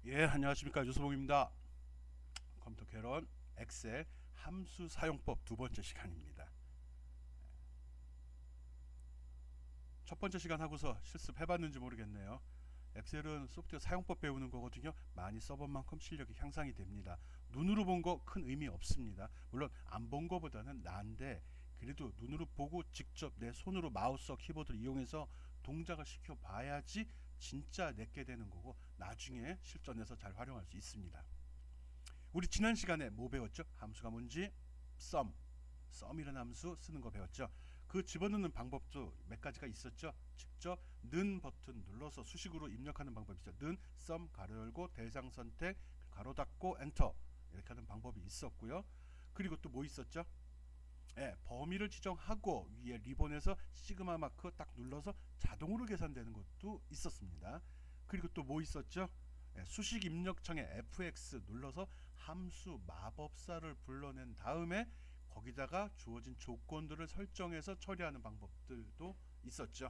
예, 안녕하십니까. 유수봉입니다. 컴퓨터 개론 엑셀 함수 사용법 두 번째 시간입니다. 첫 번째 시간 하고서 실습해봤는지 모르겠네요. 엑셀은 소프트웨어 사용법 배우는 거거든요. 많이 써본 만큼 실력이 향상이 됩니다. 눈으로 본 거 큰 의미 없습니다. 물론 안 본 거보다는 나은데 그래도 눈으로 보고 직접 내 손으로 마우스와 키보드를 이용해서 동작을 시켜봐야지 진짜 내게 되는 거고 나중에 실전에서 잘 활용할 수 있습니다. 우리 지난 시간에 뭐 배웠죠? 함수가 뭔지 썸이라는 함수 쓰는 거 배웠죠. 그 집어넣는 방법도 몇 가지가 있었죠. 직접 는 버튼 눌러서 수식으로 입력하는 방법이 있어요. 는 썸 가로 열고 대상 선택 가로 닫고 엔터 이렇게 하는 방법이 있었고요. 그리고 또 뭐 있었죠? 예, 범위를 지정하고 위에 리본에서 시그마 마크 딱 눌러서 자동으로 계산되는 것도 있었습니다. 그리고 또 뭐 있었죠? 예, 수식 입력창에 FX 눌러서 함수 마법사를 불러낸 다음에 거기다가 주어진 조건들을 설정해서 처리하는 방법들도 있었죠.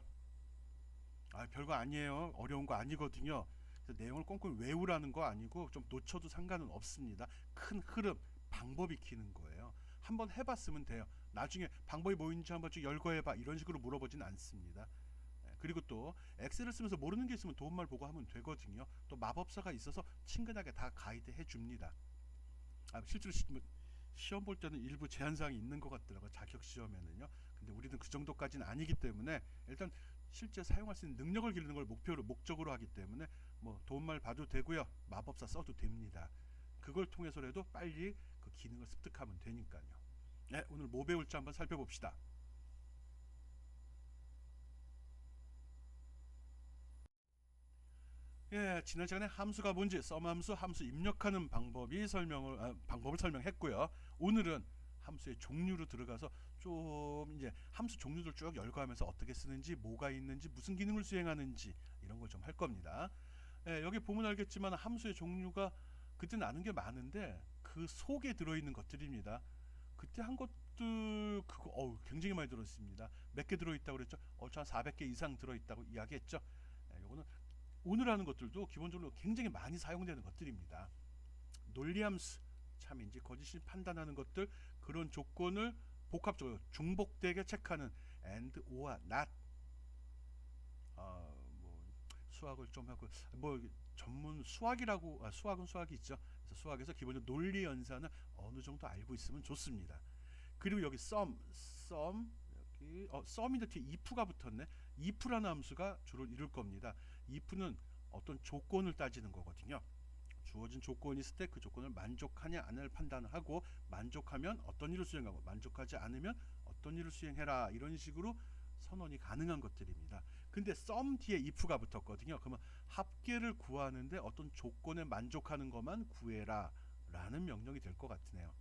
별거 아니에요. 어려운 거 아니거든요. 그래서 내용을 꼼꼼히 외우라는 거 아니고 좀 놓쳐도 상관은 없습니다. 큰 흐름, 방법 익히는 거예요. 한번 해봤으면 돼요. 나중에 방법이 뭐인지 한번 쭉 열거해봐 이런 식으로 물어보진 않습니다. 그리고 또 엑셀을 쓰면서 모르는 게 있으면 도움말 보고 하면 되거든요. 또 마법사가 있어서 친근하게 다 가이드 해줍니다. 실제로 시험 볼 때는 일부 제한사항이 있는 것 같더라고요. 자격 시험에는요. 근데 우리는 그 정도까지는 아니기 때문에 일단 실제 사용할 수 있는 능력을 기르는 걸 목적으로 하기 때문에 뭐 도움말 봐도 되고요. 마법사 써도 됩니다. 그걸 통해서라도 빨리 그 기능을 습득하면 되니까요. 네, 오늘 뭐 배울지 한번 살펴봅시다. 예, 지난 시간에 함수가 뭔지 썸함수, 함수 입력하는 방법을 설명했고요. 오늘은 함수의 종류로 들어가서 좀 이제 함수 종류들 쭉 열거하면서 어떻게 쓰는지, 뭐가 있는지, 무슨 기능을 수행하는지 이런 걸 좀 할 겁니다. 예, 여기 보면 알겠지만 함수의 종류가 그때는 아는 게 많은데 그 속에 들어있는 것들입니다. 그때 한 것들 그거 굉장히 많이 들어있습니다. 몇 개 들어있다고 그랬죠? 한 400개 이상 들어있다고 이야기했죠. 예, 요거는 오늘 하는 것들도 기본적으로 굉장히 많이 사용되는 것들입니다. 논리함수, 참인지 거짓인지 판단하는 것들, 그런 조건을 복합적으로 중복되게 체크하는 and, or와 not. 뭐 수학을 좀 하고 뭐 전문 수학은 수학이 있죠. 그래서 수학에서 기본적으로 논리 연산을 어느 정도 알고 있으면 좋습니다. 그리고 여기 여기 썸인데 뒤에 if가 붙었네. if라는 함수가 주로 이룰 겁니다. if는 어떤 조건을 따지는 거거든요. 주어진 조건이 있을 때 그 조건을 만족하냐 안을 판단을 하고 만족하면 어떤 일을 수행하고 만족하지 않으면 어떤 일을 수행해라 이런 식으로 선언이 가능한 것들입니다. 근데 썸 뒤에 if가 붙었거든요. 그러면 합계를 구하는데 어떤 조건에 만족하는 것만 구해라 라는 명령이 될 것 같으네요.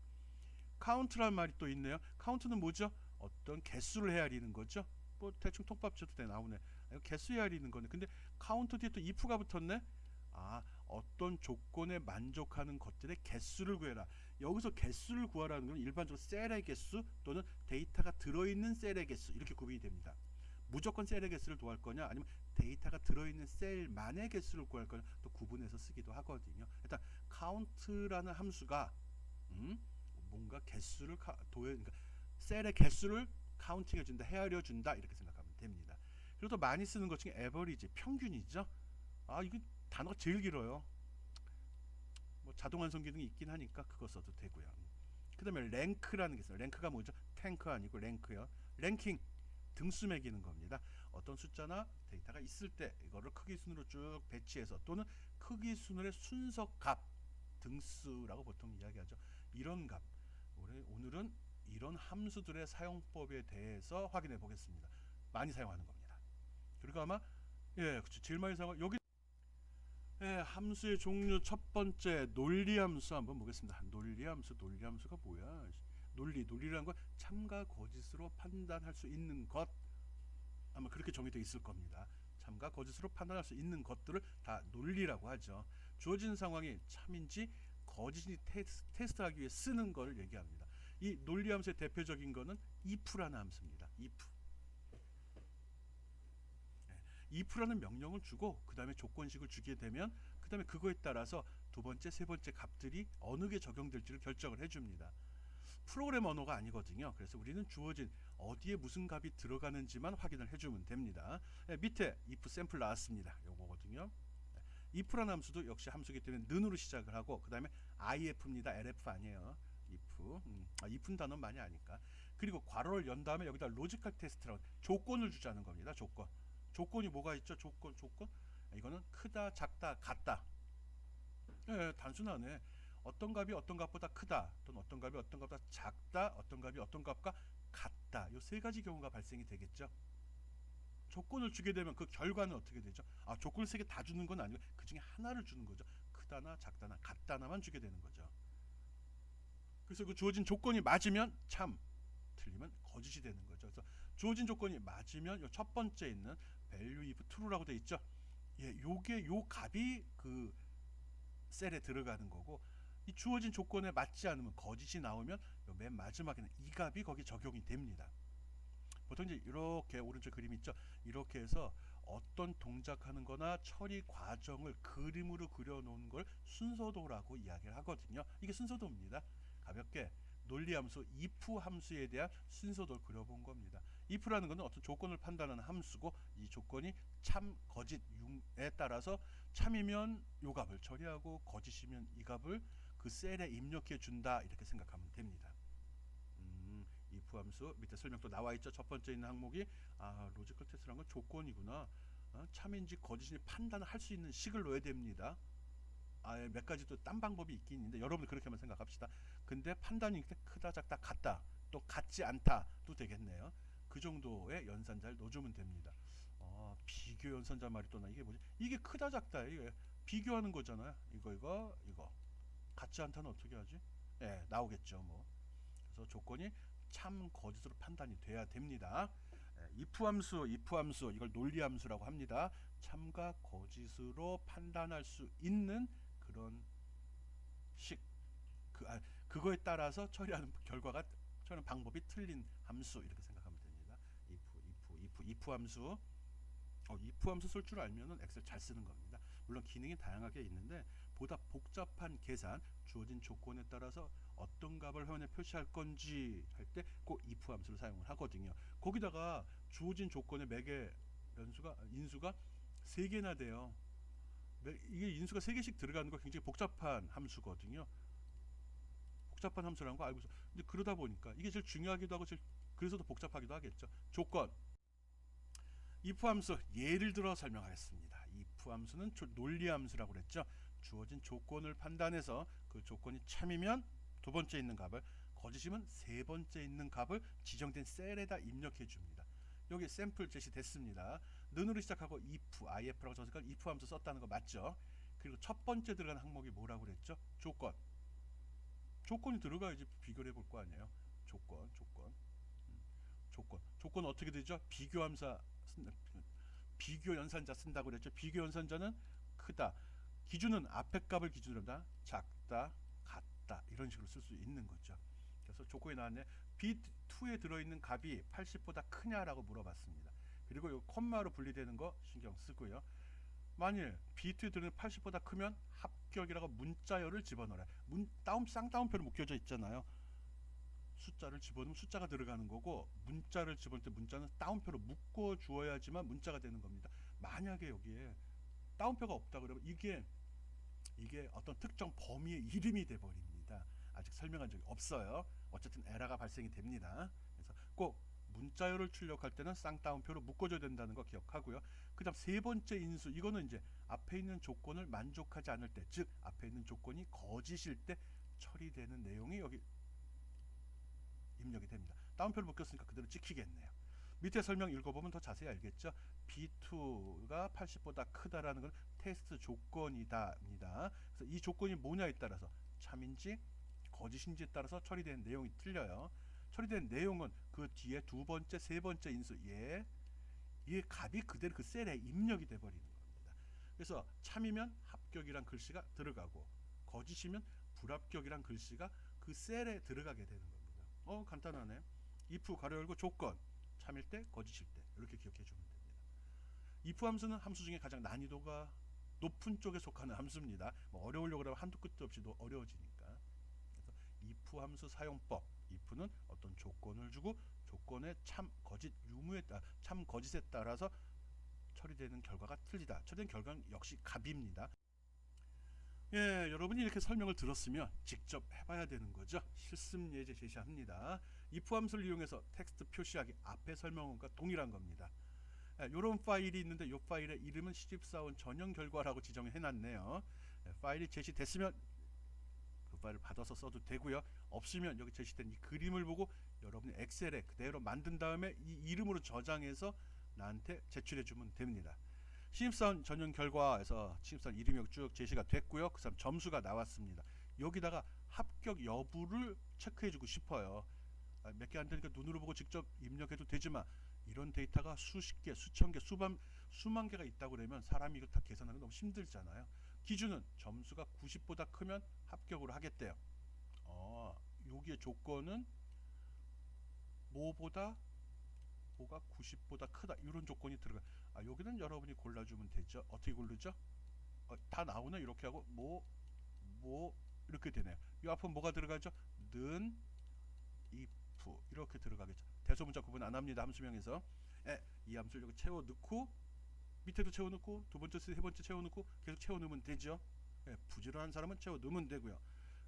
카운트라는 말이 또 있네요. 카운트는 뭐죠? 어떤 개수를 헤아리는 거죠. 뭐 대충 통밥제도 돼 나오네. 개수 헤아리는 거네. 근데 카운트 뒤에 또 if가 붙었네. 어떤 조건에 만족하는 것들의 개수를 구해라. 여기서 개수를 구하라는 건 일반적으로 셀의 개수 또는 데이터가 들어있는 셀의 개수 이렇게 구분이 됩니다. 무조건 셀의 개수를 구할 거냐 아니면 데이터가 들어있는 셀만의 개수를 구할 거냐 또 구분해서 쓰기도 하거든요. 일단 count라는 함수가 뭔가 개수를 그러니까 셀의 개수를 카운팅해 준다, 헤아려 준다 이렇게 생각하면 됩니다. 그리고 또 많이 쓰는 것 중에 에버리지, 평균이죠. 이거 단어가 제일 길어요. 뭐 자동 완성 기능이 있긴 하니까 그거 써도 되고요. 그다음에 랭크라는 게 있어요. 랭크가 뭐죠? 탱크 아니고 랭크요. 랭킹 등수 매기는 겁니다. 어떤 숫자나 데이터가 있을 때 이거를 크기 순으로 쭉 배치해서 또는 크기 순으로의 순서 값 등수라고 보통 이야기하죠. 이런 값. 오늘은 이런 함수들의 사용법에 대해서 확인해 보겠습니다. 많이 사용하는 겁니다. 그리고 아마 그렇죠. 제일 많이 사용 여기 함수의 종류 첫 번째 논리함수 한번 보겠습니다. 논리함수가 뭐야? 논리라는 건 참과 거짓으로 판단할 수 있는 것 아마 그렇게 정의되어 있을 겁니다. 참과 거짓으로 판단할 수 있는 것들을 다 논리라고 하죠. 주어진 상황이 참인지 거짓인지 테스트하기 위해 쓰는 걸 얘기합니다. 이 논리함수의 대표적인 거는 if라는 함수입니다. if라는 명령을 주고 그 다음에 조건식을 주게 되면 그 다음에 그거에 따라서 두 번째, 세 번째 값들이 어느 게 적용될지를 결정을 해줍니다. 프로그램 언어가 아니거든요. 그래서 우리는 주어진 어디에 무슨 값이 들어가는지만 확인을 해주면 됩니다. 밑에 if 샘플 나왔습니다. 요거거든요. if라는 함수도 역시 함수기 때문에 는으로 시작을 하고 그 다음에 if입니다. lf 아니에요. if는 단어 많이 아니까. 그리고 괄호를 연 다음에 여기다 로지컬 테스트라고 조건을 주자는 겁니다. 조건이 뭐가 있죠? 조건. 이거는 크다, 작다, 같다. 단순하네. 어떤 값이 어떤 값보다 크다, 또는 어떤 값이 어떤 값보다 작다, 어떤 값이 어떤 값과 같다. 이 세 가지 경우가 발생이 되겠죠. 조건을 주게 되면 그 결과는 어떻게 되죠? 조건을 세 개 다 주는 건 아니고 그 중에 하나를 주는 거죠. 크다나 작다나 같다나만 주게 되는 거죠. 그래서 그 주어진 조건이 맞으면 참, 틀리면 거짓이 되는 거죠. 그래서 주어진 조건이 맞으면 요 첫 번째 있는 value if true라고 돼 있죠. 요게 요 값이 그 셀에 들어가는 거고, 이 주어진 조건에 맞지 않으면 거짓이 나오면 맨 마지막에는 이 값이 거기 적용이 됩니다. 보통 이제 이렇게 오른쪽 그림 있죠. 이렇게 해서 어떤 동작하는 거나 처리 과정을 그림으로 그려놓은 걸 순서도라고 이야기를 하거든요. 이게 순서도입니다. 가볍게 논리함수 if 함수에 대한 순서도를 그려본 겁니다. if라는 것은 어떤 조건을 판단하는 함수고, 이 조건이 참, 거짓, 융에 따라서 참이면 요 값을 처리하고 거짓이면 이 값을 그 셀에 입력해 준다, 이렇게 생각하면 됩니다. if 함수 밑에 설명 또 나와 있죠. 첫 번째 있는 항목이 로지컬 테스트라는 건 조건이구나. 참인지 거짓인지 판단을 할 수 있는 식을 넣어야 됩니다. 몇 가지 또 딴 방법이 있긴 있는데 여러분들 그렇게만 생각합시다. 근데 판단이 크다, 작다, 같다, 또 같지 않다도 되겠네요. 그 정도의 연산자를 넣어주면 됩니다. 비교 연산자 말이 또 나. 이게 뭐지? 이게 크다, 작다, 이게 비교하는 거잖아요. 이거 같지 않다는 어떻게 하지? 나오겠죠. 뭐. 그래서 조건이 참, 거짓으로 판단이 돼야 됩니다. if 함수 이걸 논리 함수라고 합니다. 참과 거짓으로 판단할 수 있는 그런 식, 그거에 따라서 처리하는 방법이 틀린 함수, 이렇게 생각하면 됩니다. if 함수. if 함수 쓸 줄 알면은 엑셀 잘 쓰는 겁니다. 물론 기능이 다양하게 있는데 보다 복잡한 계산, 주어진 조건에 따라서 어떤 값을 화면에 표시할 건지 할 때 꼭 if 함수를 사용을 하거든요. 거기다가 주어진 조건의 매개 인수가 3개나 돼요. 이게 인수가 3개씩 들어가는 거 굉장히 복잡한 함수거든요. 복잡한 함수라는 거 알고 있어. 근데 그러다 보니까 이게 제일 중요하기도 하고 그래서 더 복잡하기도 하겠죠. 조건. if 함수 예를 들어 설명하겠습니다. if 함수는 논리 함수라고 그랬죠. 주어진 조건을 판단해서 그 조건이 참이면 두 번째 있는 값을, 거짓이면 세 번째 있는 값을 지정된 셀에다 입력해 줍니다. 여기 샘플 제시됐습니다. 는으로 시작하고 if라고 적으니까 if 함수 썼다는 거 맞죠? 그리고 첫 번째 들어간 항목이 뭐라고 그랬죠? 조건이 들어가야지 비교를 해볼 거 아니에요. 조건 어떻게 되죠? 비교 연산자 쓴다고 그랬죠. 비교 연산자는 크다, 기준은 앞에 값을 기준으로 한다. 작다, 같다, 이런 식으로 쓸 수 있는 거죠. 그래서 조건이 나왔네. B2에 들어있는 값이 80보다 크냐라고 물어봤습니다. 그리고 이 콤마로 분리되는 거 신경 쓰고요. 만일 B2에 들어있는 80보다 크면 합격이라고 문자열을 집어넣어라. 쌍따옴표로 묶여져 있잖아요. 숫자를 집어넣으면 숫자가 들어가는 거고, 문자를 집어넣을 때 문자는 따옴표로 묶어 주어야지만 문자가 되는 겁니다. 만약에 여기에 따옴표가 없다 그러면 이게 어떤 특정 범위의 이름이 돼 버립니다. 아직 설명한 적이 없어요. 어쨌든 에러가 발생이 됩니다. 그래서 꼭 문자열을 출력할 때는 쌍따옴표로 묶어줘야 된다는 거 기억하고요. 그 다음 세 번째 인수, 이거는 이제 앞에 있는 조건을 만족하지 않을 때, 즉 앞에 있는 조건이 거짓일 때 처리되는 내용이 여기 입력이 됩니다. 따옴표를 묶였으니까 그대로 찍히겠네요. 밑에 설명 읽어보면 더 자세히 알겠죠. B2가 80보다 크다라는 건 테스트 조건이다. 그래서 이 조건이 뭐냐에 따라서 참인지 거짓인지에 따라서 처리되는 내용이 틀려요. 처리된 내용은 그 뒤에 두 번째, 세 번째 인수, 이 값이 그대로 그 셀에 입력이 돼 버리는 겁니다. 그래서 참이면 합격이란 글씨가 들어가고, 거짓이면 불합격이란 글씨가 그 셀에 들어가게 되는 겁니다. 간단하네. if 가로 열고 조건, 참일 때, 거짓일 때, 이렇게 기억해 주면 됩니다. if 함수는 함수 중에 가장 난이도가 높은 쪽에 속하는 함수입니다. 뭐 어려우려고 그러면 한도 끝도 없이 어려워지니까. 그래서 if 함수 사용법. if는 어떤 조건을 주고 조건의 참 거짓 유무에 따라 참 거짓에 따라서 처리되는 결과가 틀리다. 처리된 결과는 역시 값입니다. 예, 여러분이 이렇게 설명을 들었으면 직접 해봐야 되는 거죠. 실습 예제 제시합니다. if 함수를 이용해서 텍스트 표시하기 앞에 설명과 동일한 겁니다. 이런 파일이 있는데 이 파일의 이름은 시집사원 전형 결과라고 지정해 놨네요. 파일이 제시됐으면 그 파일을 받아서 써도 되고요. 없으면 여기 제시된 이 그림을 보고 여러분이 엑셀에 그대로 만든 다음에 이 이름으로 저장해서 나한테 제출해 주면 됩니다. 신입사원 전형 결과에서 신입사원 이름이 쭉 제시가 됐고요. 그 다음 점수가 나왔습니다. 여기다가 합격 여부를 체크해 주고 싶어요. 몇 개 안 되니까 눈으로 보고 직접 입력해도 되지만 이런 데이터가 수십 개, 수천 개, 수만 개가 있다고 그러면 사람이 이걸 다 계산하는 건 너무 힘들잖아요. 기준은 점수가 90보다 크면 합격으로 하겠대요. 여기에 조건은 뭐가 90보다 크다 이런 조건이 들어가. 여기는 여러분이 골라주면 되죠. 어떻게 고르죠? 다 나오네. 이렇게 하고 뭐 이렇게 되네요. 이 앞은 뭐가 들어가죠? 는 if 이렇게 들어가겠죠. 대소문자 구분 안 합니다. 함수명에서 이 함수를 여기 채워 넣고 밑에도 채워 넣고 두 번째 세 번째 채워 넣고 계속 채워 넣으면 되죠. 부지런한 사람은 채워 넣으면 되고요.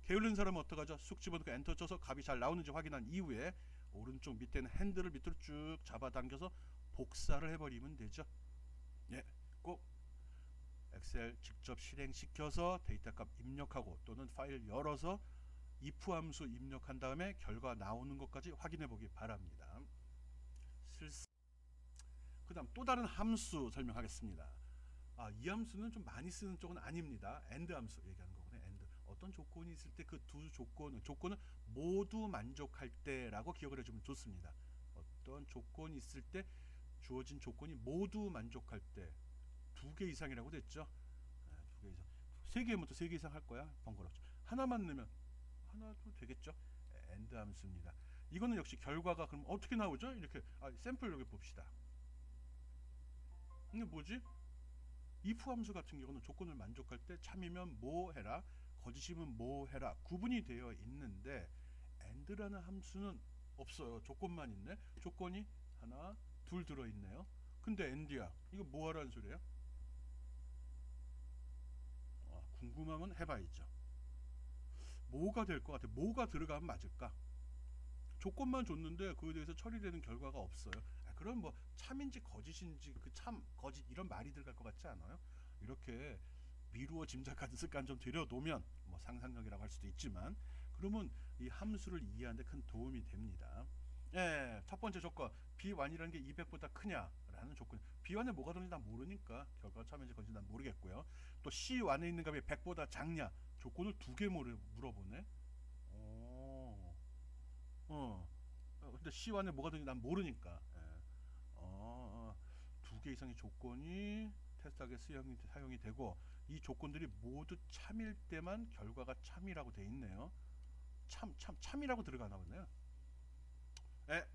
게을른 사람은 어떡하죠? 쑥 집어넣고 엔터 쳐서 값이 잘 나오는지 확인한 이후에 오른쪽 밑에는 핸들을 밑으로 쭉 잡아당겨서 복사를 해버리면 되죠. 꼭 엑셀 직접 실행시켜서 데이터값 입력하고 또는 파일 열어서 if 함수 입력한 다음에 결과 나오는 것까지 확인해 보기 바랍니다. 그 다음 또 다른 함수 설명하겠습니다. 이 함수는 좀 많이 쓰는 쪽은 아닙니다. and 함수 얘기하는 거거든요. and. 어떤 조건이 있을 때 그 두 조건을 모두 만족할 때라고 기억을 해주면 좋습니다. 어떤 조건이 있을 때 주어진 조건이 모두 만족할 때 2개 이상이라고 됐죠. 2개 이상. 3개면 또 3개 이상 할 거야. 번거롭죠. 하나만 넣으면 하나도 되겠죠. and 함수입니다. 이거는 역시 결과가 그럼 어떻게 나오죠? 이렇게 샘플 여기 봅시다. 이게 뭐지? if 함수 같은 경우는 조건을 만족할 때 참이면 뭐 해라, 거짓이면 뭐 해라 구분이 되어 있는데 and라는 함수는 없어요. 조건만 있네. 조건이 하나, 둘 들어있네요. 근데 and야. 이거 뭐 하라는 소리예요? 궁금하면 해봐야죠. 뭐가 될 것 같아? 뭐가 들어가면 맞을까? 조건만 줬는데 그에 대해서 처리되는 결과가 없어요. 그럼 뭐 참인지 거짓인지 그 참 거짓 이런 말이 들어갈 것 같지 않아요? 이렇게 미루어 짐작하는 습관 좀 들여놓으면 뭐 상상력이라고 할 수도 있지만 그러면 이 함수를 이해하는 데 큰 도움이 됩니다. 첫 번째 조건 B1이라는 게 200보다 크냐라는 조건. B1에 뭐가 들어있는지 난 모르니까 결과가 참인지 거짓인지 난 모르겠고요. 또 C1에 있는 값이 100보다 작냐 조건을 2개 물어보네. 근데 C1에 뭐가 들어있는지 난 모르니까 2개 이상의 조건이 테스트하게 사용이 되고 이 조건들이 모두 참일 때만 결과가 참이라고 돼 있네요. 참이라고 들어가나 보네요.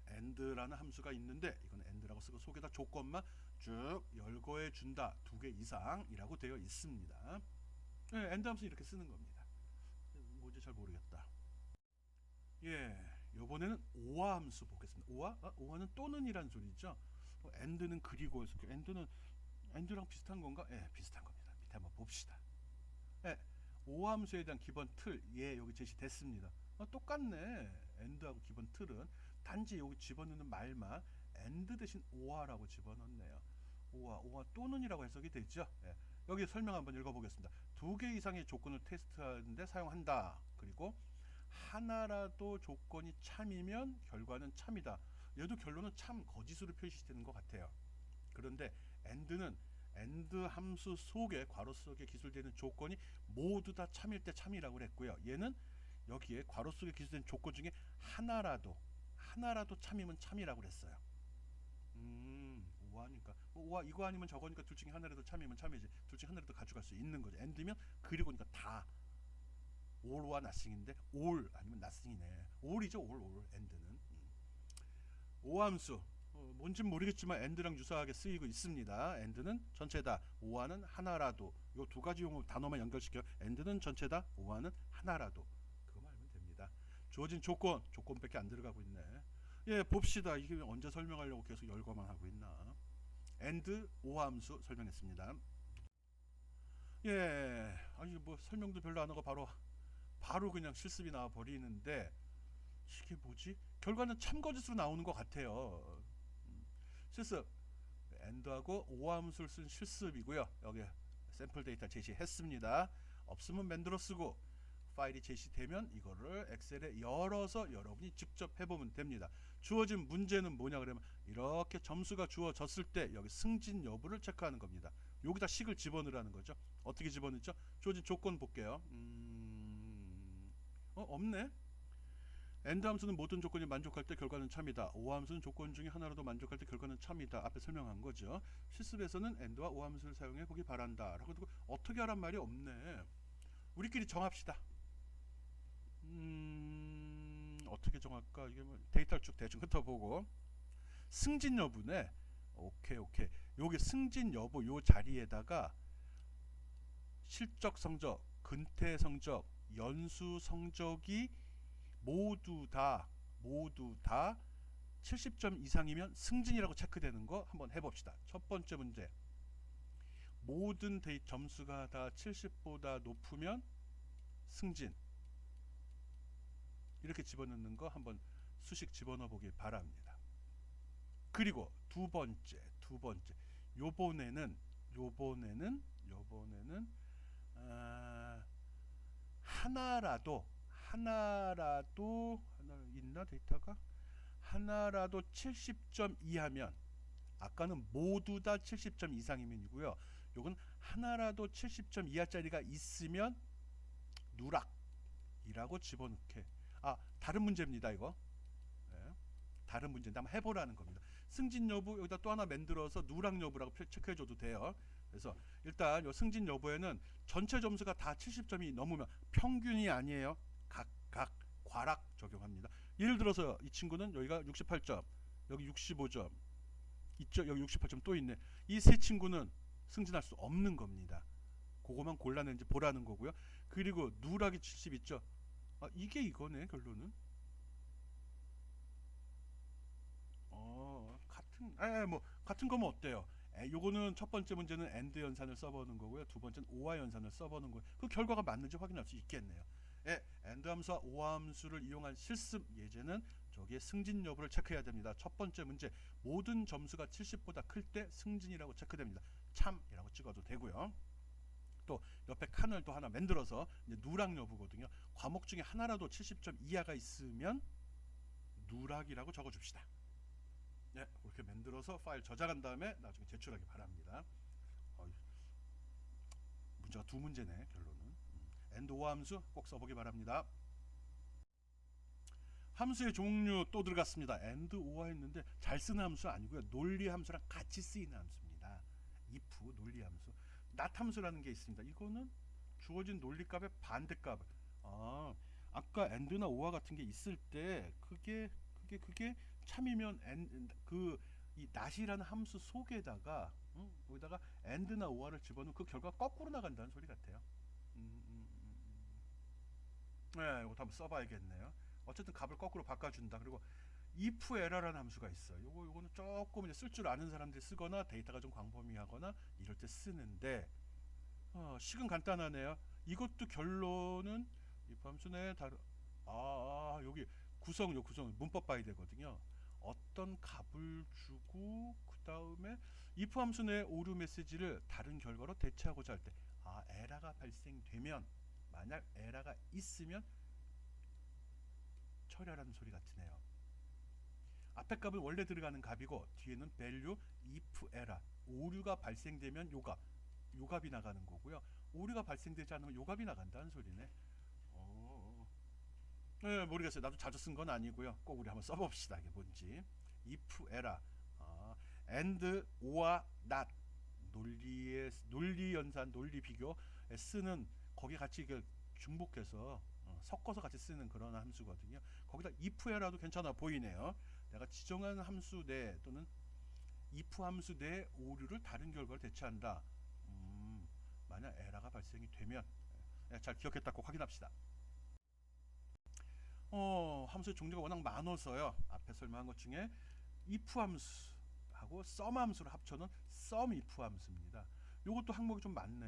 and라는 함수가 있는데 이건 and라고 쓰고 속에다 조건만 쭉 열거해 준다. 2개 이상이라고 되어 있습니다. and 함수 이렇게 쓰는 겁니다. 뭐지 잘 모르겠다. 요번에는 오화 함수 보겠습니다. 오화는 또는 이란 소리죠. and는 그리고 and랑 비슷한 건가? 비슷한 겁니다. 밑에 한번 봅시다. 오화 함수에 대한 기본 틀 여기 제시됐습니다. 똑같네. and하고 기본 틀은 단지 여기 집어넣는 말만 and 대신 오화라고 집어넣네요. 오화 또는이라고 해석이 되죠. 여기 설명 한번 읽어보겠습니다. 2개 이상의 조건을 테스트하는데 사용한다. 그리고 하나라도 조건이 참이면 결과는 참이다. 얘도 결론은 참 거짓으로 표시되는 것 같아요. 그런데 and는 and 함수 속에 괄호 속에 기술되는 조건이 모두 다 참일 때 참이라고 그랬고요. 얘는 여기에 괄호 속에 기술된 조건 중에 하나라도 참이면 참이라고 그랬어요. 오하니까 오하 이거 아니면 저거니까 둘 중에 하나라도 참이면 참이지. 둘 중에 하나라도 가져갈 수 있는 거죠. and면 그리고니까 다 all와 nothing인데 all 아니면 nothing이네. all이죠. all and는 오함수 뭔진 모르겠지만 and랑 유사하게 쓰이고 있습니다. and는 전체다, 오와는 하나라도. 요 두 가지 용어 단어만 연결시켜. and는 전체다, 오와는 하나라도. 그거만 알면 됩니다. 주어진 조건밖에 안 들어가고 있네. 예, 봅시다. 이게 언제 설명하려고 계속 열거만 하고 있나. and 오화 함수 설명했습니다. 예, 아니 뭐 설명도 별로 안 하고 바로 그냥 실습이 나와 버리는데 이게 뭐지? 결과는 참거짓으로 나오는 것 같아요. 실습 and하고 오함수를 쓴 실습이고요. 여기 샘플 데이터 제시했습니다. 없으면 만들어 쓰고 파일이 제시되면 이거를 엑셀에 열어서 여러분이 직접 해보면 됩니다. 주어진 문제는 뭐냐 그러면 이렇게 점수가 주어졌을 때 여기 승진 여부를 체크하는 겁니다. 여기다 식을 집어넣으라는 거죠. 어떻게 집어넣죠? 주어진 조건 볼게요. 없네. and 함수는 모든 조건이 만족할 때 결과는 참이다. o 함수는 조건 중에 하나라도 만족할 때 결과는 참이다. 앞에 설명한 거죠. 실습에서는 and와 o 함수를 사용해 보기 바란다. 라고 듣고 어떻게 하란 말이 없네. 우리끼리 정합시다. 어떻게 정할까? 이게 뭐 데이터를 쭉 대충 흩어보고 승진 여부네. 오케이. 여기 승진 여부 요 자리에다가 실적 성적, 근태 성적, 연수 성적이 모두 다 70점 이상이면 승진이라고 체크되는 거 한번 해봅시다. 첫 번째 문제. 모든 점수가 다 70보다 높으면 승진. 이렇게 집어넣는 거 한번 수식 집어넣어 보길 바랍니다. 그리고 두 번째. 요번에는 하나라도 있나 데이터가? 하나라도 70점 이하면, 아까는 모두 다 70점 이상이면이고요. 요건 하나라도 70점 이하짜리가 있으면 누락이라고 집어넣게. 다른 문제입니다. 이거. 네, 다른 문제인데 한번 해보라는 겁니다. 승진 여부 여기다 또 하나 만들어서 누락 여부라고 체크해줘도 돼요. 그래서 일단 요 승진 여부에는 전체 점수가 다 70점이 넘으면, 평균이 아니에요. 각각 과락 적용합니다. 예를 들어서 이 친구는 여기가 68점, 여기 65점, 있죠? 여기 68점 또 있네. 이 세 친구는 승진할 수 없는 겁니다. 그거만 골라낸지 보라는 거고요. 그리고 누락이 70 있죠? 이게 이거네 결론은. 같은 거면 어때요? 요거는 첫 번째 문제는 and 연산을 써보는 거고요. 두 번째는 오화 연산을 써보는 거예요. 그 결과가 맞는지 확인할 수 있겠네요. and 함수와 오화 함수를 이용한 실습 예제는 저기에 승진 여부를 체크해야 됩니다. 첫 번째 문제, 모든 점수가 70보다 클 때 승진이라고 체크됩니다. 참이라고 찍어도 되고요. 또 옆에 칸을 또 하나 만들어서 이제 누락 여부거든요. 과목 중에 하나라도 70점 이하가 있으면 누락이라고 적어줍시다. 네, 그렇게 만들어서 파일 저장한 다음에 나중에 제출하기 바랍니다. 문제가 두 문제네 결론은. and 오화 함수 꼭 써보기 바랍니다. 함수의 종류 또 들어갔습니다. and 오화 했는데 잘 쓰는 함수 아니고요. 논리 함수랑 같이 쓰이는 함수입니다. if 논리 함수. not 함수라는 게 있습니다. 이거는 주어진 논리값의 반대값. 아까 and나 오화 같은 게 있을 때 그게 참이면 이 not이라는 함수 속에다가 거기다가 and나 오화를 집어넣으면 그 결과가 거꾸로 나간다는 소리 같아요. 네, 이거 한번 써봐야겠네요. 어쨌든 값을 거꾸로 바꿔준다. 그리고 if error라는 함수가 있어요. 요거는 조금 이제 쓸 줄 아는 사람들이 쓰거나 데이터가 좀 광범위하거나 이럴 때 쓰는데, 식은 간단하네요. 이것도 결론은 if 함수네 여기 구성 문법 봐야 되거든요. 어떤 값을 주고 그 다음에 if 함수 내 오류 메시지를 다른 결과로 대체하고자 할 때 에러가 발생되면, 만약 에러가 있으면 처리하라는 소리 같으네요. 앞에 값은 원래 들어가는 값이고 뒤에는 value if error, 오류가 발생되면 요 값이 나가는 거고요. 오류가 발생되지 않으면 요 값이 나간다는 소리네. 네, 모르겠어요. 나도 자주 쓴 건 아니고요. 꼭 우리 한번 써봅시다. 이게 뭔지. if error, and or not, 논리 연산, 논리 비교 쓰는, 거기 같이 중복해서 섞어서 같이 쓰는 그런 함수거든요. 거기다 if error도 괜찮아 보이네요. 내가 지정한 함수 내 또는 if 함수 내 오류를 다른 결과를 대체한다. 만약 에러가 발생이 되면 잘 기억했다 꼭 확인합시다. 함수의 종류가 워낙 많아서요. 앞에 설명한 것 중에 if 함수하고 sum 함수를 합쳐놓은 sum if 함수입니다. 요것도 항목이 좀 많네.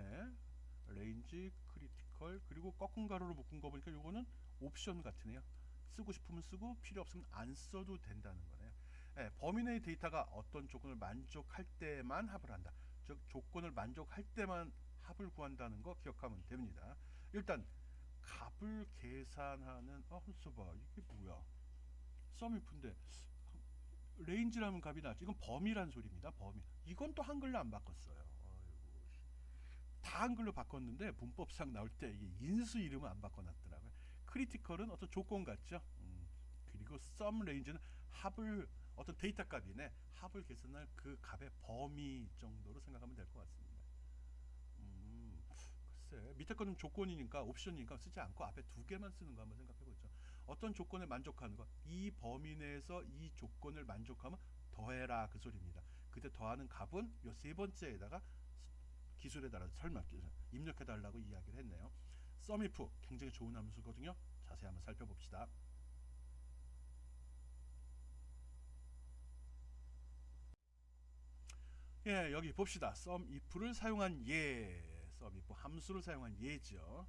range, critical, 그리고 꺾은 가로로 묶은 거 보니까 요거는 옵션 같으네요. 쓰고 싶으면 쓰고 필요 없으면 안 써도 된다는 거네요. 범위 내의 데이터가 어떤 조건을 만족할 때만 합을 한다. 즉 조건을 만족할 때만 합을 구한다는 거 기억하면 됩니다. 일단 값을 계산하는 함수 봐. 이게 뭐야? sum if인데 range라는 값이 나왔지. 이건 범위란 소리입니다. 범위. 이건 또 한글로 안 바꿨어요. 어이구. 다 한글로 바꿨는데 문법상 나올 때 이게 인수 이름은 안 바꿔놨더라고요. 크리티컬은 어떤 조건 같죠. 그리고 sum range는 합을 어떤 데이터 값이네. 합을 계산할 그 값의 범위 정도로 생각하면 될 것 같습니다. 글쎄 밑에 거는 조건이니까 옵션이니까 쓰지 않고 앞에 두 개만 쓰는 거 한번 생각해보죠. 어떤 조건에 만족하는 거, 이 범위 내에서 이 조건을 만족하면 더해라 그 소리입니다. 그때 더하는 값은 요 세 번째에다가 기술에 따라 설명 입력해 달라고 이야기를 했네요. sum if 굉장히 좋은 함수거든요. 자세히 한번 살펴봅시다. 여기 봅시다. sum if를 사용한 예, sum if 함수를 사용한 예죠.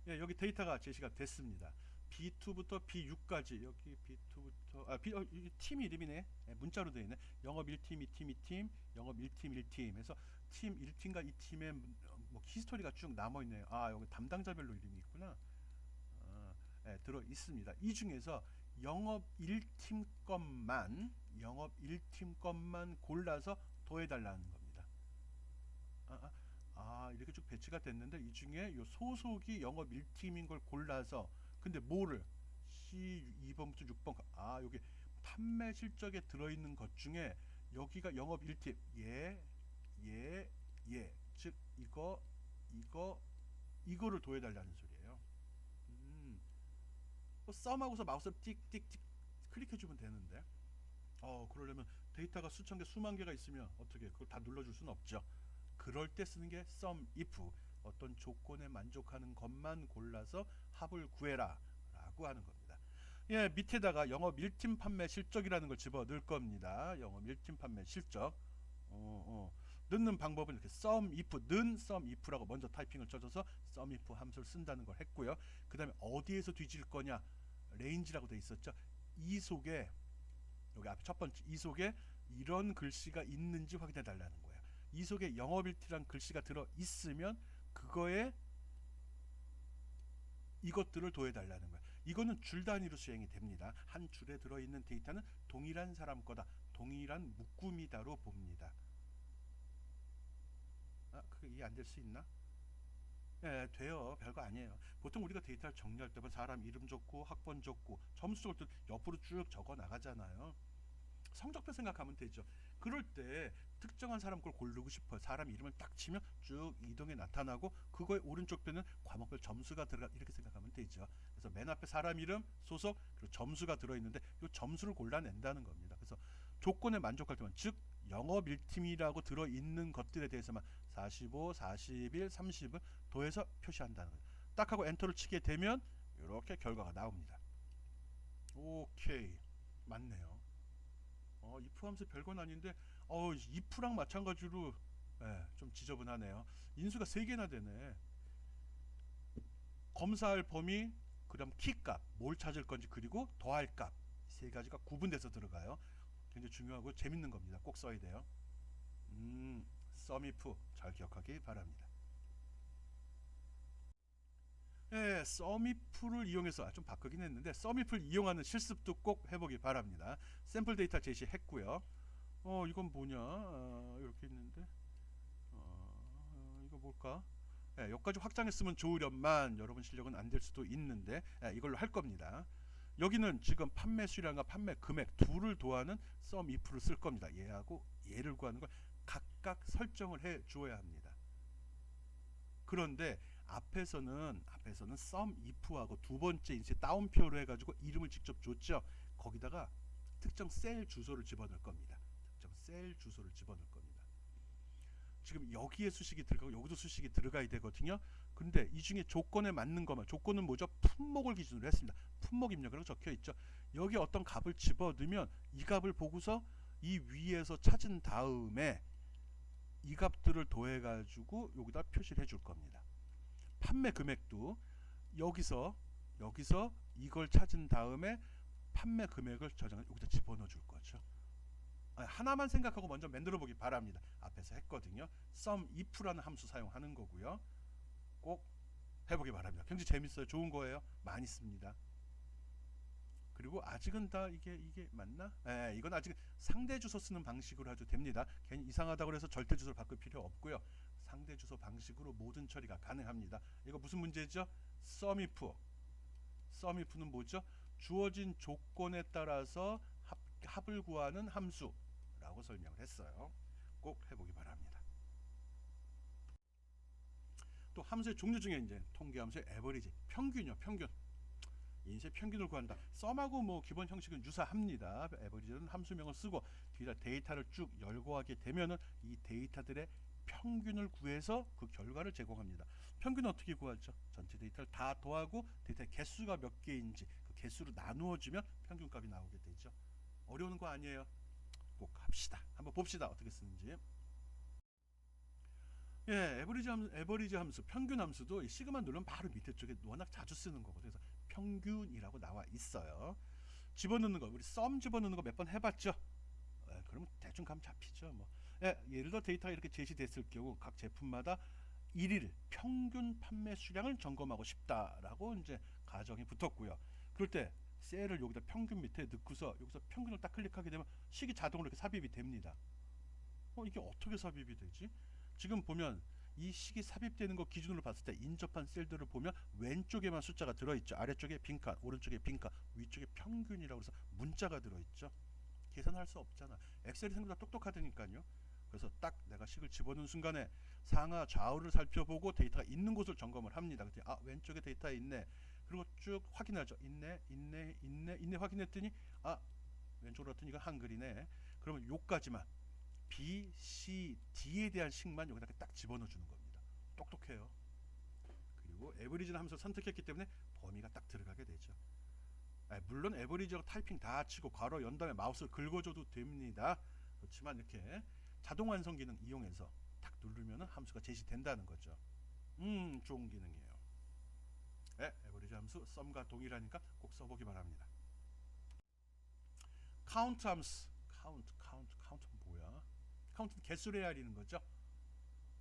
여기 데이터가 제시가 됐습니다. B2부터 B6까지 여기 B2부터 이게 팀 이름이네. 문자로 되어 있네. 영업 1팀, 2팀, 2팀, 영업 1팀, 1팀 해서 팀 1팀과 2팀의 뭐 히스토리가 쭉 남아 있네요. 여기 담당자별로 이름이 있구나. 들어 있습니다. 이 중에서 영업 1팀 것만 골라서 더해달라는 겁니다. 이렇게 쭉 배치가 됐는데 이 중에 요 소속이 영업 1팀인 걸 골라서 근데 뭐를 C2번부터 6번 여기 판매 실적에 들어있는 것 중에 여기가 영업 1팀 즉 이거를 더해달라는 소리예요. 썸하고서 마우스 띡띡띡 클릭해주면 되는데 그러려면 데이터가 수천 개 수만 개가 있으면 어떻게 그걸 다 눌러줄 수는 없죠. 그럴 때 쓰는 게 sum if 어떤 조건에 만족하는 것만 골라서 합을 구해라 라고 하는 겁니다. 밑에다가 영업 1팀 판매 실적이라는 걸 집어 넣을 겁니다. 영업 1팀 판매 실적 넣는 방법은 이렇게 sum if 는 sum if라고 먼저 타이핑을 쳐줘서 sum if 함수를 쓴다는 걸 했고요. 그 다음에 어디에서 뒤질 거냐 range라고 돼 있었죠. 이 속에 여기 앞에 첫 번째 이 속에 이런 글씨가 있는지 확인해 달라는 거예요. 이 속에 영업일티란 글씨가 들어 있으면 그거에 이것들을 더해 달라는 거예요. 이거는 줄 단위로 수행이 됩니다. 한 줄에 들어 있는 데이터는 동일한 사람 거다. 동일한 묶음이다로 봅니다. 그게 이해 안 될 수 있나? 돼요. 별거 아니에요. 보통 우리가 데이터를 정리할 때만 사람 이름 적고 학번 적고 점수 적을 때 옆으로 쭉 적어 나가잖아요. 성적표 생각하면 되죠. 그럴 때 특정한 사람 걸 고르고 싶어요. 사람 이름을 딱 치면 쭉 이동해 나타나고 그거의 오른쪽 편은 과목별 점수가 들어가 이렇게 생각하면 되죠. 그래서 맨 앞에 사람 이름, 소속, 그리고 점수가 들어있는데 이 점수를 골라낸다는 겁니다. 그래서 조건에 만족할 때만 즉 영업 1팀이라고 들어있는 것들에 대해서만 45, 41, 30을 더해서 표시한다는 거예요. 딱 하고 엔터를 치게 되면 이렇게 결과가 나옵니다. 오케이. 맞네요. if 함수 별건 아닌데 if랑 마찬가지로 좀 지저분하네요. 인수가 3개나 되네. 검사할 범위, 그다음 키값, 뭘 찾을 건지 그리고 더할 값. 세 가지가 구분돼서 들어가요. 굉장히 중요하고 재밌는 겁니다. 꼭 써야 돼요. sum if 잘 기억하기 바랍니다. sum if를 이용해서 좀 바꾸긴 했는데 sum if를 이용하는 실습도 꼭 해보기 바랍니다. 샘플 데이터 제시했고요. 이건 뭐냐? 이렇게 있는데 이거 뭘까? 여기까지 확장했으면 좋으련만 여러분 실력은 안 될 수도 있는데 이걸로 할 겁니다. 여기는 지금 판매 수량과 판매 금액 둘을 더하는 sum if를 쓸 겁니다. 얘하고 얘를 구하는 걸 각각 설정을 해 주어야 합니다. 그런데 앞에서는 sum if하고 두 번째 인쇄 따옴표로 해가지고 이름을 직접 줬죠. 거기다가 특정 셀 주소를 집어넣을 겁니다. 특정 셀 주소를 집어넣을 겁니다. 지금 여기에 수식이 들어가고 여기도 수식이 들어가야 되거든요. 근데 이 중에 조건에 맞는 것만, 조건은 뭐죠? 품목을 기준으로 했습니다. 품목 입력이라고 적혀 있죠. 여기 어떤 값을 집어넣으면 이 값을 보고서 이 위에서 찾은 다음에 이 값들을 더해 가지고 여기다 표시를 해줄 겁니다. 판매 금액도 여기서 이걸 찾은 다음에 판매 금액을 저장을 여기다 집어넣어 줄 거죠. 하나만 생각하고 먼저 만들어 보기 바랍니다. 앞에서 했거든요. sum if라는 함수 사용하는 거고요. 꼭 해보기 바랍니다. 굉장히 재밌어요. 좋은 거예요. 많이 씁니다. 그리고 아직은 다 이게 맞나? 이건 아직 상대 주소 쓰는 방식으로 해도 됩니다. 괜히 이상하다고 해서 절대 주소를 바꿀 필요 없고요. 상대 주소 방식으로 모든 처리가 가능합니다. 이거 무슨 문제죠? sum if는 뭐죠? 주어진 조건에 따라서 합을 구하는 함수라고 설명을 했어요. 꼭 해보기 바랍니다. 또 함수의 종류 중에 이제 통계 함수의 에버리지, 평균이요. 평균. 인쇄 평균을 구한다. 썸하고 뭐 기본 형식은 유사합니다. 에버리지는 함수명을 쓰고 뒤에다 데이터를 쭉 열거하게 되면은 이 데이터들의 평균을 구해서 그 결과를 제공합니다. 평균은 어떻게 구하죠? 전체 데이터를 다 더하고 데이터의 개수가 몇 개인지 그 개수로 나누어 주면 평균값이 나오게 되죠. 어려운 거 아니에요. 꼭 합시다. 한번 봅시다. 어떻게 쓰는지. 예, 에버리지 함수, 평균 함수도 이 시그마 누르면 바로 밑에 쪽에 워낙 자주 쓰는 거거든요. 그래서 평균이라고 나와 있어요. 집어넣는 거, 우리 썸 집어넣는 거 몇 번 해봤죠? 그러면 대충 감 잡히죠. 뭐. 예를 들어 데이터가 이렇게 제시됐을 경우 각 제품마다 일일 평균 판매 수량을 점검하고 싶다라고 이제 가정이 붙었고요. 그럴 때 셀을 여기다 평균 밑에 넣고서 여기서 평균을 딱 클릭하게 되면 식이 자동으로 이렇게 삽입이 됩니다. 이게 어떻게 삽입이 되지? 지금 보면 이 식이 삽입되는 거 기준으로 봤을 때 인접한 셀들을 보면 왼쪽에만 숫자가 들어있죠. 아래쪽에 빈칸, 오른쪽에 빈칸, 위쪽에 평균이라고 해서 문자가 들어있죠. 계산할 수 없잖아. 엑셀이 생각보다 똑똑하다니까요. 그래서 딱 내가 식을 집어넣는 순간에 상하 좌우를 살펴보고 데이터가 있는 곳을 점검을 합니다. 그랬더니 왼쪽에 데이터 있네. 그리고 쭉 확인하죠. 있네 확인했더니 왼쪽으로 갔더니 이건 한글이네. 그러면 요까지만 B, C, D에 대한 식만 여기다 딱 집어넣어 주는 겁니다. 똑똑해요. 그리고 에버리지는 함수를 선택했기 때문에 범위가 딱 들어가게 되죠. 물론 에버리지하고 타이핑 다 치고 괄호 연 다음에 마우스를 긁어줘도 됩니다. 그렇지만 이렇게 자동 완성 기능 이용해서 딱 누르면 함수가 제시된다는 거죠. 좋은 기능이에요. 에버리지 함수 썸과 동일하니까 꼭 써보기 바랍니다. 카운트 함수. 카운트 뭐야? 카운트는 개수를 헤아리는 거죠.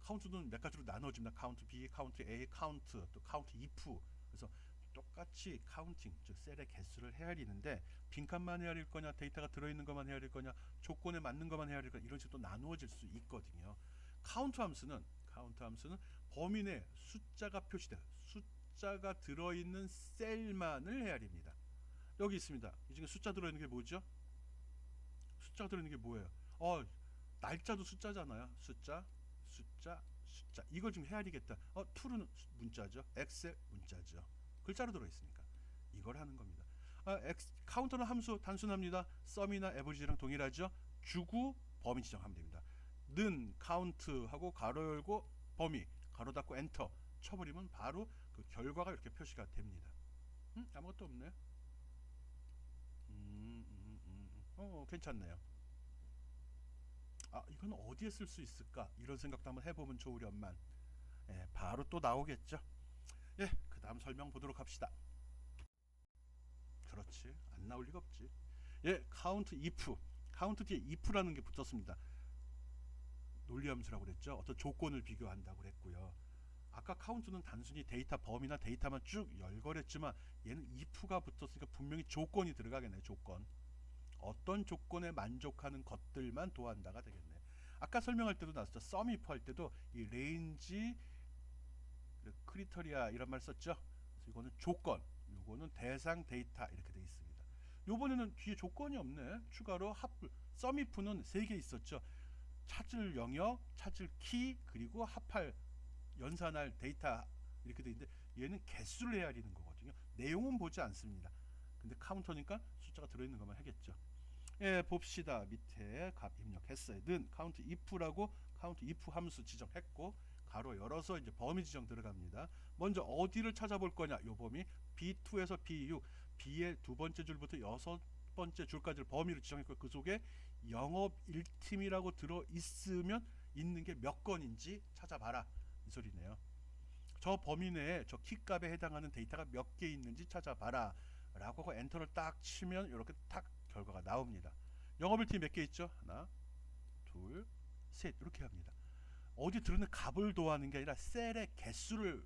카운트는 몇 가지로 나눠집니다. 카운트 B, 카운트 A, 카운트, 또 카운트 if. 그래서 똑같이 카운팅, 즉 셀의 개수를 헤아리는데 빈칸만 헤아릴 거냐, 데이터가 들어있는 것만 헤아릴 거냐, 조건에 맞는 것만 헤아릴 거냐 이런 식으로 나누어질 수 있거든요. 카운트 함수는 범위 내 숫자가 표시된 숫자가 들어있는 셀만을 헤아립니다. 여기 있습니다. 이 중에 숫자 들어있는 게 뭐죠? 숫자가 들어있는 게 뭐예요? 날짜도 숫자잖아요. 숫자. 이걸 지금 헤아리겠다. to는 문자죠. 엑셀 문자죠. 글자로 들어있으니까 이걸 하는 겁니다. 카운터는 함수 단순합니다. 썸이나 에버리지랑 동일하죠. 주고 범위 지정하면 됩니다. 는 카운트하고 가로 열고 범위 가로 닫고 엔터 쳐버리면 바로 그 결과가 이렇게 표시가 됩니다. 아무것도 없네. 괜찮네요. 이건 어디에 쓸 수 있을까? 이런 생각도 한번 해보면 좋으련만. 바로 또 나오겠죠. 그 다음 설명 보도록 합시다. 그렇지, 안 나올 리가 없지. 카운트 if. 카운트 뒤에 if라는 게 붙었습니다. 논리함수라고 그랬죠. 어떤 조건을 비교한다고 그랬고요. 아까 카운트는 단순히 데이터 범위나 데이터만 쭉 열거랬지만 얘는 if가 붙었으니까 분명히 조건이 들어가겠네. 조건. 어떤 조건에 만족하는 것들만 도한다가 되겠네. 아까 설명할 때도 나왔죠. sum if 할 때도 이 range, 크리터리아 이런 말 썼죠. 그래서 이거는 조건, 이거는 대상 데이터 이렇게 돼 있습니다. 요번에는 뒤에 조건이 없네. 추가로 sum if는 3개 있었죠. 찾을 영역, 찾을 키, 그리고 합할 연산할 데이터 이렇게 돼 있는데 얘는 개수를 헤아리는 거거든요. 내용은 보지 않습니다. 근데 카운터니까 숫자가 들어있는 것만 하겠죠. 예, 봅시다. 밑에 값 입력했어요. 는 count if라고 count if 함수 지정했고 가로 열어서 이제 범위 지정 들어갑니다. 먼저 어디를 찾아볼 거냐? 요 범위 B2에서 B6, B의 두 번째 줄부터 여섯 번째 줄까지를 범위로 지정했고 그 속에 영업 1팀이라고 들어 있으면 있는 게 몇 건인지 찾아봐라. 이 소리네요. 저 범위 내에 저 키값에 해당하는 데이터가 몇 개 있는지 찾아봐라. 라고 하고 엔터를 딱 치면 이렇게 딱 결과가 나옵니다. 영업 1팀 몇 개 있죠? 하나, 둘, 셋 이렇게 합니다. 어디 들어있는 값을 도하는 게 아니라 셀의 개수를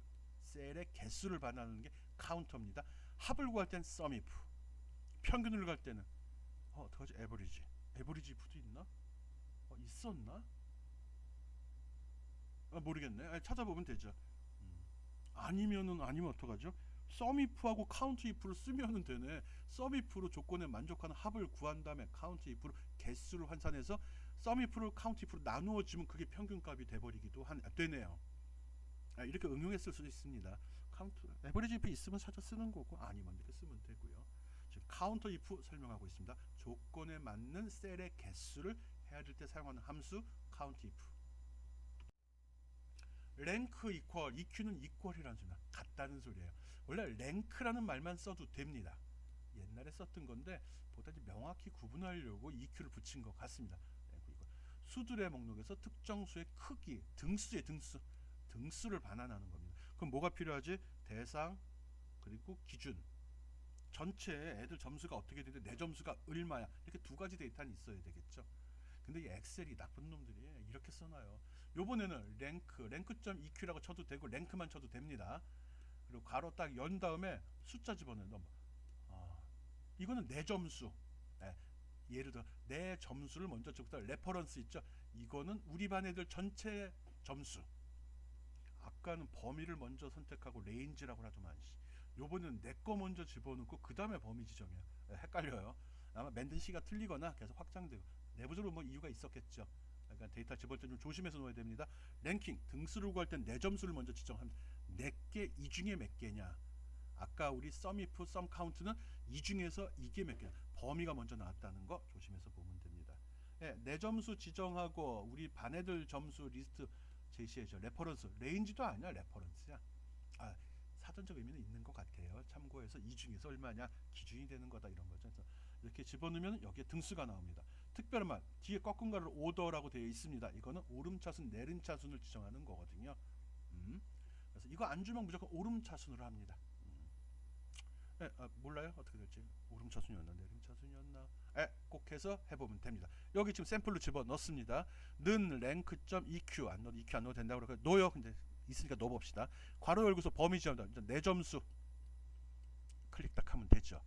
반환하는 게 카운터입니다. 합을 구할 때는 sum if, 평균을 구할 때는 어떡하지? average if도 있나? 있었나? 모르겠네. 찾아보면 되죠. 아니면 어떡하죠? sum if하고 count if를 쓰면은 되네. sum if로 조건에 만족하는 합을 구한 다음에 count if로 개수를 환산해서 sum if를 count if로 나누어지면 그게 평균값이 돼버리기도 되네요. 이렇게 응용했을 수도 있습니다. count, average if 있으면 찾아 쓰는 거고 아니면 이렇게 쓰면 되고요. 지금 counter if 설명하고 있습니다. 조건에 맞는 셀의 개수를 헤아릴 때 사용하는 함수 count if. 랭크 이퀄, EQ는 이퀄이라는 소리야. 같다는 소리예요. 원래 랭크라는 말만 써도 됩니다. 옛날에 썼던 건데 보다 명확히 구분하려고 EQ를 붙인 것 같습니다. 랭크 이퀄. 수들의 목록에서 특정 수의 크기, 등수를 반환하는 겁니다. 그럼 뭐가 필요하지? 대상 그리고 기준. 전체 애들 점수가 어떻게 되는데 내 점수가 얼마야? 이렇게 두 가지 데이터는 있어야 되겠죠. 근데 이 엑셀이 나쁜 놈들이 이렇게 써놔요. 요번에는 랭크.eq라고 쳐도 되고 랭크만 쳐도 됩니다. 그리고 가로 딱 연 다음에 숫자 집어넣어. 이거는 내 점수. 예를 들어 내 점수를 먼저 적다 레퍼런스 있죠. 이거는 우리 반 애들 전체 점수. 아까는 범위를 먼저 선택하고 레인지라고 하더만 요번에는 내 거 먼저 집어넣고 그 다음에 범위 지정해요. 헷갈려요. 아마 만든 시가 틀리거나 계속 확장되고 내부적으로 뭐 이유가 있었겠죠. 그러니까 데이터 집어넣을 때 좀 조심해서 넣어야 됩니다. 랭킹 등수를 구할 땐 내 점수를 먼저 지정합니다. 내게 이 중에 몇 개냐. 아까 우리 sum if, sum count는 이 중에서 이게 몇 개냐. 범위가 먼저 나왔다는 거 조심해서 보면 됩니다. 내 점수 지정하고 우리 반 애들 점수 리스트 제시해줘. 레퍼런스, 레인지도 아니야. 레퍼런스야. 사전적 의미는 있는 것 같아요. 참고해서 이 중에서 얼마냐 기준이 되는 거다 이런 거죠. 그래서 이렇게 집어넣으면 여기에 등수가 나옵니다. 특별한 말 뒤에 꺾은 가를 오더라고 되어 있습니다. 이거는 오름차순 내림차순을 지정하는 거거든요. 그래서 이거 안 주면 무조건 오름차순으로 합니다. 몰라요 어떻게 될지. 오름차순이었나 내림차순이었나 꼭 해서 해보면 됩니다. 여기 지금 샘플로 집어넣습니다. 는 랭크.eq 안 넣어도 EQ 안 넣어도 된다고 그러고 넣어요. 근데 있으니까 넣어봅시다. 괄호 열고서 범위 지정한다. 내 점수 클릭 딱 하면 되죠.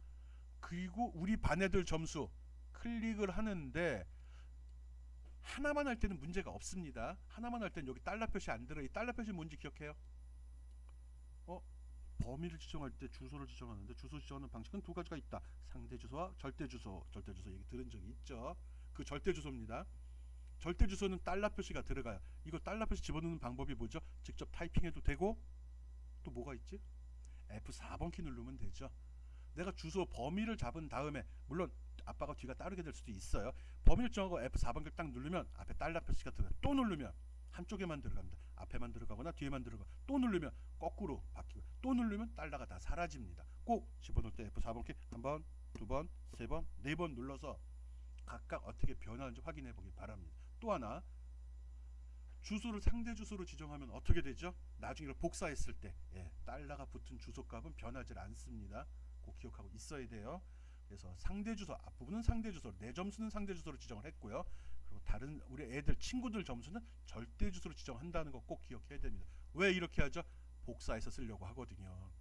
그리고 우리 반 애들 점수 클릭을 하는데 하나만 할 때는 문제가 없습니다. 하나만 할 때는 여기 달러 표시 안 들어. 이 달러 표시 뭔지 기억해요? 범위를 지정할 때 주소를 지정하는데 주소 지정하는 방식은 두 가지가 있다. 상대 주소와 절대 주소. 절대 주소 얘기 들은 적이 있죠. 그 절대 주소입니다. 절대 주소는 달러 표시가 들어가요. 이거 달러 표시 집어넣는 방법이 뭐죠? 직접 타이핑해도 되고 또 뭐가 있지? F4번 키 누르면 되죠. 내가 주소 범위를 잡은 다음에 물론 아빠가 뒤가 따르게 될 수도 있어요. 범위를 정하고 F4번을 딱 누르면 앞에 달러 표시가 들어가요. 또 누르면 한쪽에만 들어갑니다. 앞에만 들어가거나 뒤에만 들어가. 또 누르면 거꾸로 바뀌고 또 누르면 달러가 다 사라집니다. 꼭 집어넣을 때 F4번 키 한 번, 두 번, 세 번, 네 번 눌러서 각각 어떻게 변하는지 확인해 보기 바랍니다. 또 하나 주소를 상대 주소로 지정하면 어떻게 되죠? 나중에 복사했을 때 달러가 붙은 주소값은 변하지 않습니다. 꼭 기억하고 있어야 돼요. 그래서 상대 주소 앞부분은 상대 주소, 내 점수는 상대 주소로 지정을 했고요. 그리고 다른 우리 애들 친구들 점수는 절대 주소로 지정한다는 거 꼭 기억해야 됩니다. 왜 이렇게 하죠? 복사해서 쓰려고 하거든요.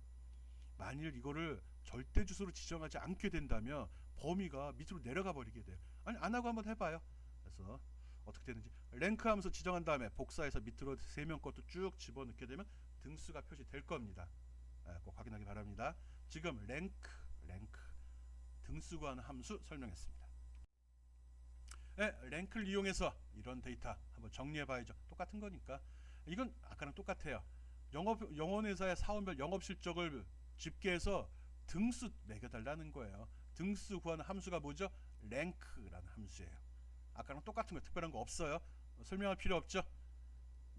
만일 이거를 절대 주소로 지정하지 않게 된다면 범위가 밑으로 내려가 버리게 돼요. 아니 안 하고 한번 해봐요. 그래서 어떻게 되는지 랭크 하면서 지정한 다음에 복사해서 밑으로 3명 것도 쭉 집어넣게 되면 등수가 표시될 겁니다. 꼭 확인하기 바랍니다. 지금 랭크 등수 구하는 함수 설명했습니다. 랭크를 이용해서 이런 데이터 한번 정리해 봐야죠. 똑같은 거니까. 이건 아까랑 똑같아요. 영업회사의 사원별 영업실적을 집계해서 등수 매겨달라는 거예요. 등수 구하는 함수가 뭐죠? 랭크라는 함수예요. 아까랑 똑같은 거 특별한 거 없어요. 설명할 필요 없죠.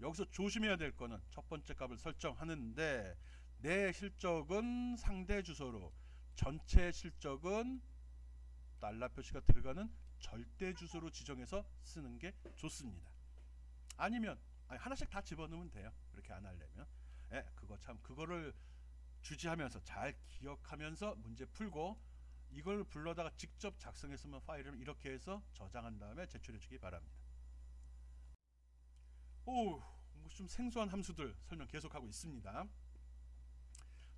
여기서 조심해야 될 거는 첫 번째 값을 설정하는데 내 실적은 상대 주소로 전체 실적은 달러 표시가 들어가는 절대 주소로 지정해서 쓰는 게 좋습니다. 아니면 하나씩 다 집어넣으면 돼요. 그렇게 안 하려면. 그거 참 그거를 주지하면서 잘 기억하면서 문제 풀고 이걸 불러다가 직접 작성했으면 파일을 이렇게 해서 저장한 다음에 제출해 주기 바랍니다. 뭐 좀 생소한 함수들 설명 계속하고 있습니다.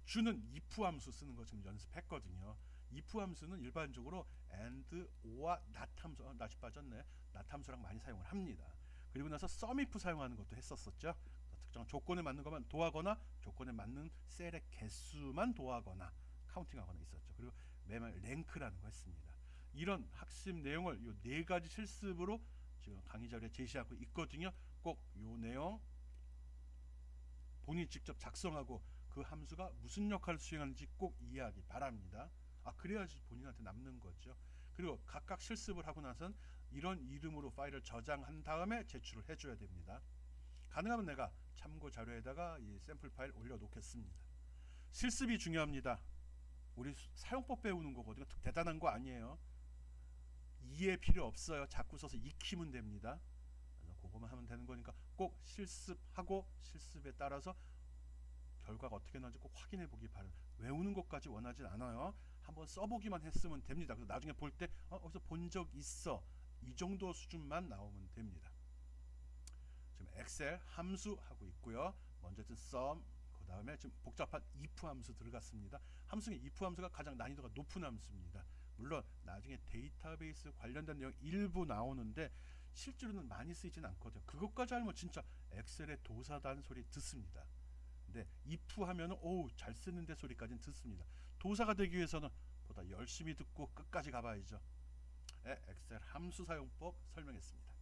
주는 if 함수 쓰는 거 지금 연습했거든요. if 함수는 일반적으로 and, or와 not 함수, not이 빠졌네. not 함수랑 많이 사용을 합니다. 그리고 나서 sum if 사용하는 것도 했었었죠. 특정 조건에 맞는 것만 도하거나 조건에 맞는 셀의 개수만 도하거나 카운팅하거나 있었죠. 그리고 매말 랭크라는 거 했습니다. 이런 학습 내용을 이 네 가지 실습으로 지금 강의 자료에 제시하고 있거든요. 꼭 이 내용 본인이 직접 작성하고 그 함수가 무슨 역할을 수행하는지 꼭 이해하기 바랍니다. 그래야지 본인한테 남는 거죠. 그리고 각각 실습을 하고 나선 이런 이름으로 파일을 저장한 다음에 제출을 해줘야 됩니다. 가능하면 내가 참고 자료에다가 이 샘플 파일 올려놓겠습니다. 실습이 중요합니다. 우리 사용법 배우는 거거든요. 대단한 거 아니에요. 이해 필요 없어요. 자꾸 써서 익히면 됩니다. 그거만 하면 되는 거니까 꼭 실습하고 실습에 따라서 결과가 어떻게 나오는지 꼭 확인해 보기 바랍니다. 외우는 것까지 원하진 않아요. 한번 써보기만 했으면 됩니다. 그래서 나중에 볼 때 어디서 본 적 있어 이 정도 수준만 나오면 됩니다. 지금 엑셀 함수 하고 있고요. 먼저 sum 그 다음에 지금 복잡한 if 함수 들어갔습니다. 함수 중에 if 함수가 가장 난이도가 높은 함수입니다. 물론 나중에 데이터베이스 관련된 내용 일부 나오는데 실제로는 많이 쓰이진 않거든요. 그것까지 알면 진짜 엑셀의 도사단 소리 듣습니다. 근데 if 하면은 잘 쓰는데 소리까지는 듣습니다. 도사가 되기 위해서는 보다 열심히 듣고 끝까지 가봐야죠. 엑셀 함수 사용법 설명했습니다.